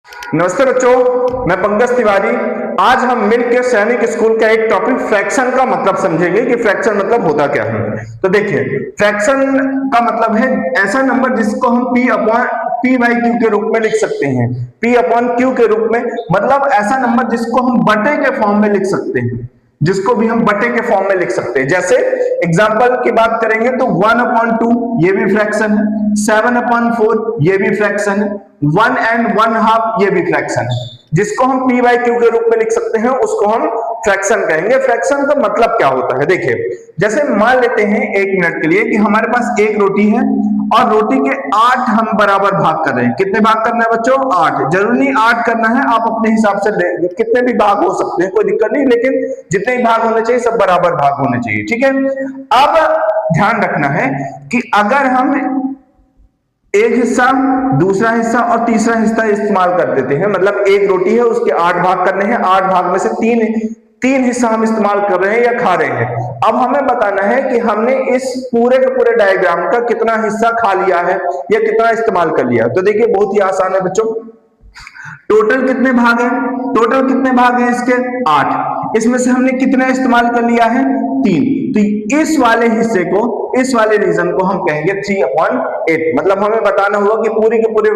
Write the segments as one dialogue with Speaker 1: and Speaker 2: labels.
Speaker 1: नमस्ते बच्चों, मैं पंकज तिवारी। आज हम मिलकर सैनिक स्कूल का एक टॉपिक फ्रैक्शन का मतलब समझेंगे कि फ्रैक्शन मतलब होता क्या है। तो देखिए, फ्रैक्शन का मतलब है ऐसा नंबर जिसको हम पी बाई क्यू के रूप में लिख सकते हैं। पी अपॉन क्यू के रूप में, मतलब ऐसा नंबर जिसको हम बटे के फॉर्म में लिख सकते हैं, जिसको भी हम बटे के फॉर्म में लिख सकते हैं। जैसे एग्जांपल की बात करेंगे तो 1/2 ये भी फ्रैक्शन है, 7/4 ये भी फ्रैक्शन है, 1 and 1/2 ये भी फ्रैक्शन है। जिसको हम पी बाई क्यू के रूप में लिख सकते हैं उसको हम फ्रैक्शन कहेंगे। फ्रैक्शन का मतलब क्या होता है, देखिए जैसे मान लेते हैं 1 मिनट के लिए कि हमारे पास एक रोटी है और रोटी के 8 हम बराबर भाग कर रहे हैं। कितने भाग करना है बच्चों? 8। जरूरी नहीं 8 करना है, आप अपने हिसाब से कितने भी भाग हो सकते हैं, कोई दिक्कत नहीं, लेकिन जितने भी भाग होने चाहिए सब बराबर भाग होने चाहिए, ठीक है। अब ध्यान रखना है कि अगर हम एक हिस्सा, दूसरा हिस्सा और तीसरा हिस्सा इस्तेमाल कर देते हैं, मतलब एक रोटी है उसके 8 भाग करने हैं, 8 भाग में से तीन हिस्सा हम इस्तेमाल कर रहे हैं या खा रहे हैं। अब हमें बताना है कि हमने इस पूरे के पूरे डायग्राम का कितना हिस्सा खा लिया है या कितना इस्तेमाल कर लिया। तो देखिए बहुत ही आसान है बच्चों। टोटल कितने भाग है? टोटल कितने भाग है इसके? 8। इसमें से हमने कितना इस्तेमाल कर लिया है? 3। तो इस वाले हिस्से को, इस वाले रीजन को हम कहेंगे 3/8। मतलब हमें बताना होगा कि पूरी के पूरे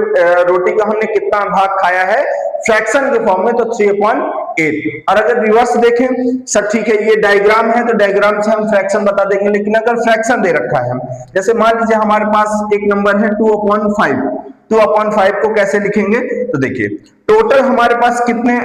Speaker 1: रोटी का हमने कितना भाग खाया है फ्रैक्शन के फॉर्म में, तो 3/8। और अगर रिवर्स देखें सर, ठीक है ये डायग्राम है तो डायग्राम से हम फ्रैक्शन बता देंगे, लेकिन अगर फ्रैक्शन दे रखा है, जैसे मान लीजिए हमारे पास एक नंबर है 2/5। 2/5 को कैसे लिखेंगे? तो देखिए टोटल हमारे पास कितने,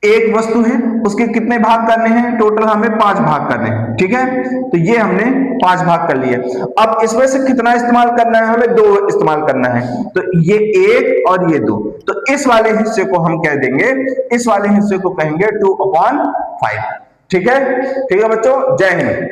Speaker 1: एक वस्तु है उसके कितने भाग करने हैं? टोटल हमें 5 भाग करने हैं, ठीक है। तो ये हमने 5 भाग कर लिए। अब इसमें से कितना इस्तेमाल करना है? हमें 2 इस्तेमाल करना है, तो ये 1 और ये 2। तो इस वाले हिस्से को हम कह देंगे, इस वाले हिस्से को कहेंगे 2/5, ठीक है। ठीक है बच्चों, जय हिंद।